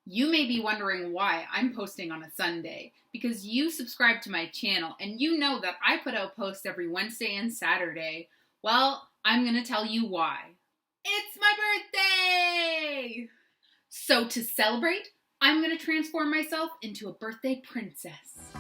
You may be wondering why I'm posting on a Sunday, because you subscribe to my channel and you know that I put out posts every Wednesday and Saturday. Well, I'm going to tell you why. It's my birthday! So to celebrate, I'm going to transform myself into a birthday princess.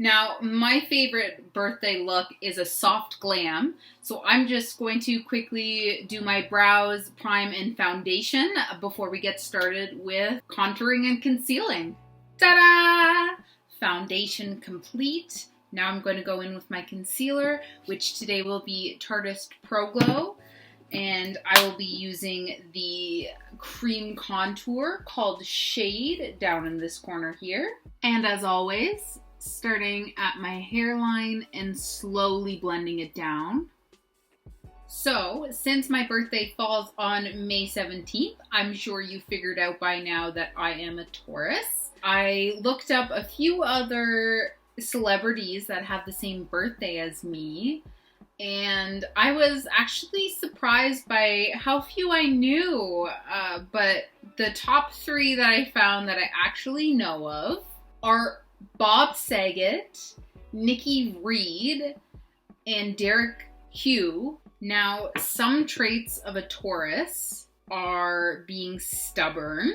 Now, my favorite birthday look is a soft glam, so I'm just going to quickly do my brows, prime, and foundation before we get started with contouring and concealing. Ta-da! Foundation complete. Now I'm going to go in with my concealer, which today will be Tarteist Pro Glow, and I will be using the cream contour called Shade down in this corner here. And as always, starting at my hairline and slowly blending it down. So, since my birthday falls on May 17th, I'm sure you figured out by now that I am a Taurus. I looked up a few other celebrities that have the same birthday as me, and I was actually surprised by how few I knew, but the top three that I found that I actually know of are Bob Saget, Nikki Reed, and Derek Hugh. Now, some traits of a Taurus are being stubborn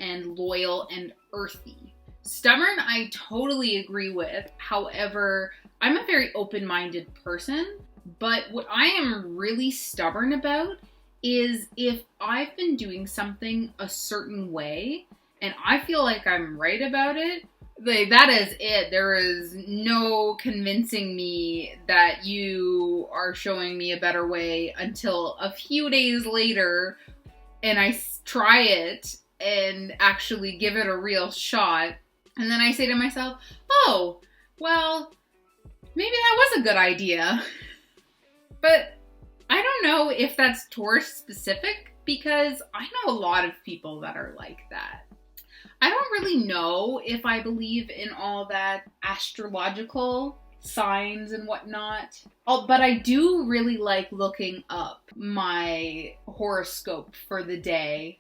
and loyal and earthy. Stubborn, I totally agree with. However, I'm a very open-minded person, but what I am really stubborn about is if I've been doing something a certain way and I feel like I'm right about it, that is it. There is no convincing me that you are showing me a better way until a few days later and I try it and actually give it a real shot. And then I say to myself, oh, well, maybe that was a good idea. But I don't know if that's Taurus specific, because I know a lot of people that are like that. I don't really know if I believe in all that astrological signs and whatnot. But I do really like looking up my horoscope for the day.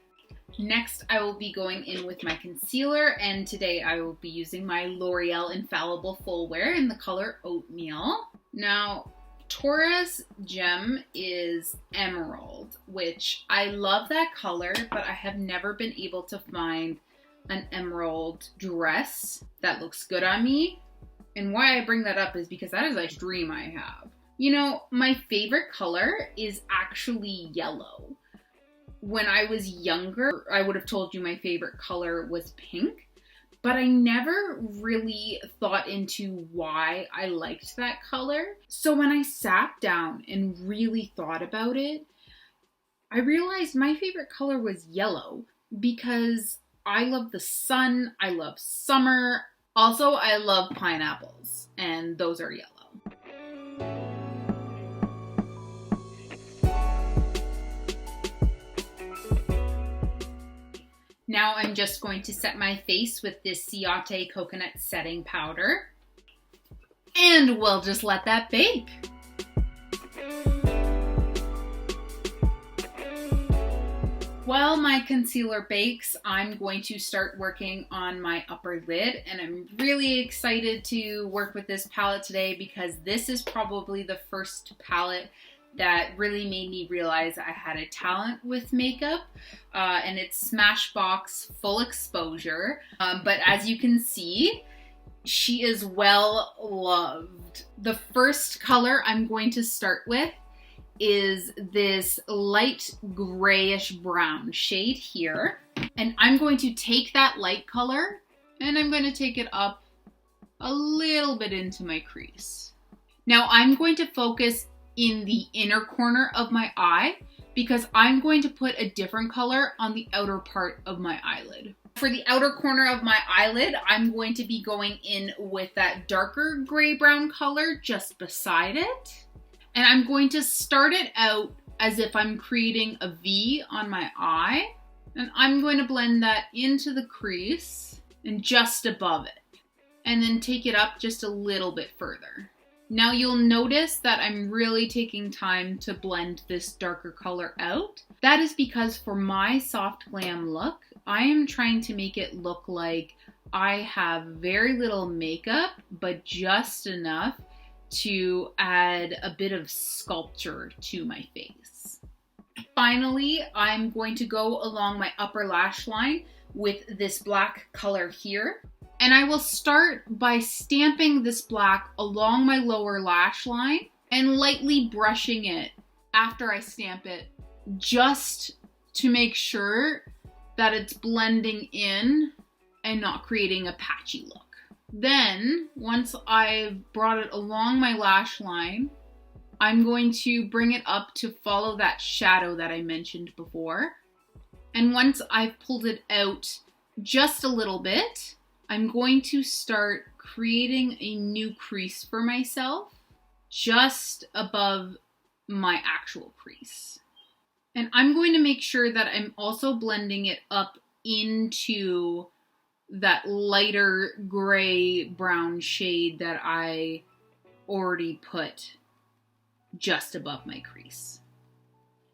Next, I will be going in with my concealer, and today I will be using my L'Oreal Infallible Full Wear in the color Oatmeal. Now, Taurus gem is emerald, which I love that color, but I have never been able to find an emerald dress that looks good on me. And why I bring that up is because that is a dream I have. You know, my favorite color is actually yellow. When I was younger, I would have told you my favorite color was pink, but I never really thought into why I liked that color. So when I sat down and really thought about it, I realized my favorite color was yellow because I love the sun, I love summer. Also, I love pineapples, and those are yellow. Now I'm just going to set my face with this Ciate coconut setting powder, and we'll just let that bake. While my concealer bakes, I'm going to start working on my upper lid, and I'm really excited to work with this palette today because this is probably the first palette that really made me realize I had a talent with makeup, and it's Smashbox Full Exposure. But as you can see, she is well loved. The first color I'm going to start with is this light grayish brown shade here. And I'm going to take that light color and I'm going to take it up a little bit into my crease. Now I'm going to focus in the inner corner of my eye because I'm going to put a different color on the outer part of my eyelid. For the outer corner of my eyelid, I'm going to be going in with that darker gray-brown color just beside it. And I'm going to start it out as if I'm creating a V on my eye. And I'm going to blend that into the crease and just above it. And then take it up just a little bit further. Now you'll notice that I'm really taking time to blend this darker color out. That is because for my soft glam look, I am trying to make it look like I have very little makeup, but just enough to add a bit of sculpture to my face. Finally, I'm going to go along my upper lash line with this black color here. And I will start by stamping this black along my lower lash line and lightly brushing it after I stamp it, just to make sure that it's blending in and not creating a patchy look. Then, once I've brought it along my lash line, I'm going to bring it up to follow that shadow that I mentioned before. And once I've pulled it out just a little bit, I'm going to start creating a new crease for myself just above my actual crease. And I'm going to make sure that I'm also blending it up into that lighter gray brown shade that I already put just above my crease.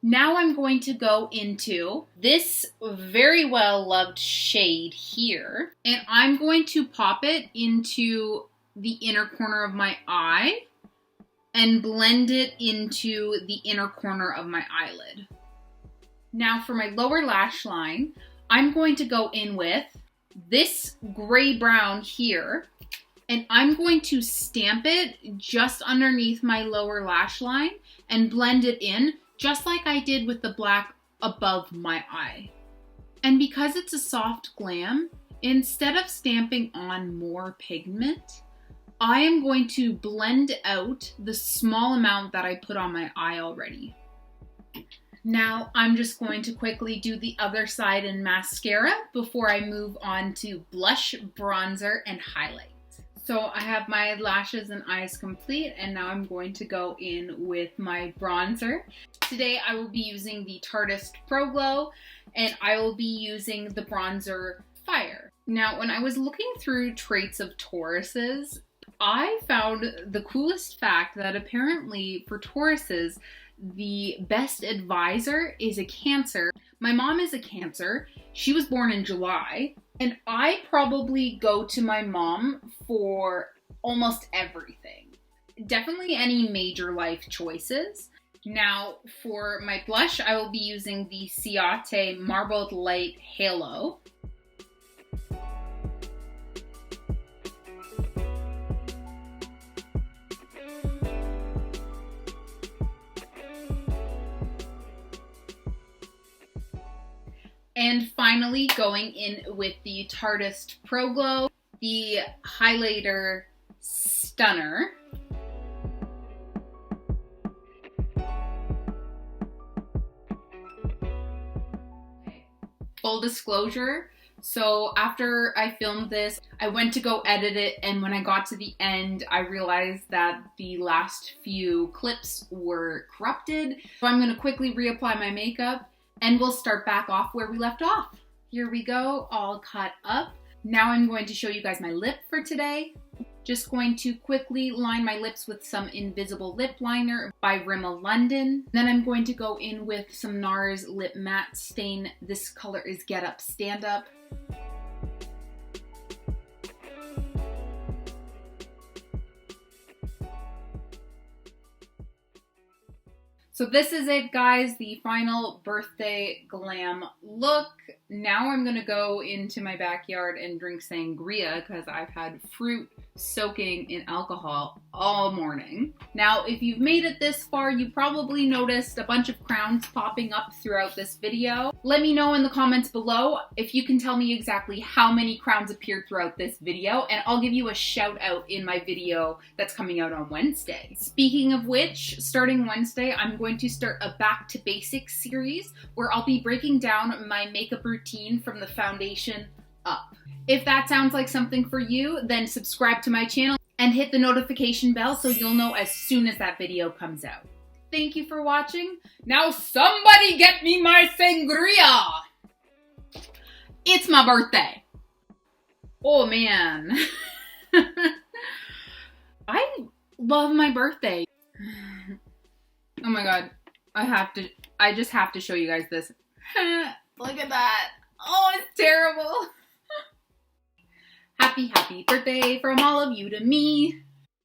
Now I'm going to go into this very well loved shade here, and I'm going to pop it into the inner corner of my eye and blend it into the inner corner of my eyelid. Now for my lower lash line, I'm going to go in with this gray brown here, and I'm going to stamp it just underneath my lower lash line and blend it in just like I did with the black above my eye. And because it's a soft glam, instead of stamping on more pigment, I am going to blend out the small amount that I put on my eye already. Now I'm just going to quickly do the other side in mascara before I move on to blush, bronzer, and highlight. So I have my lashes and eyes complete, and now I'm going to go in with my bronzer. Today I will be using the Tarteist Pro Glow, and I will be using the bronzer Fire. Now when I was looking through traits of Tauruses, I found the coolest fact that apparently for Tauruses, the best advisor is a Cancer. My mom is a Cancer. She was born in July. And I probably go to my mom for almost everything. Definitely any major life choices. Now for my blush, I will be using the Ciate Marbled Light Halo. And finally, going in with the Tarteist Pro Glow, the Highlighter Stunner. Full disclosure, so after I filmed this, I went to go edit it, and when I got to the end, I realized that the last few clips were corrupted. So I'm going to quickly reapply my makeup, and we'll start back off where we left off. Here we go, all cut up. Now I'm going to show you guys my lip for today. Just going to quickly line my lips with some Invisible Lip Liner by Rimmel London. Then I'm going to go in with some Nars Lip Matte Stain. This color is Get Up, Stand Up. So this is it, guys, the final birthday glam look. Now I'm gonna go into my backyard and drink sangria because I've had fruit soaking in alcohol all morning. Now, if you've made it this far, you probably noticed a bunch of crowns popping up throughout this video. Let me know in the comments below if you can tell me exactly how many crowns appeared throughout this video, and I'll give you a shout out in my video that's coming out on Wednesday. Speaking of which, starting Wednesday, I'm going to start a Back to Basics series where I'll be breaking down my makeup routine from the foundation up. If that sounds like something for you, then subscribe to my channel and hit the notification bell so you'll know as soon as that video comes out. Thank you for watching. Now somebody get me my sangria! It's my birthday. Oh man. I love my birthday. Oh my god. I just have to show you guys this. Look at that. Oh, it's terrible. Happy birthday from all of you to me.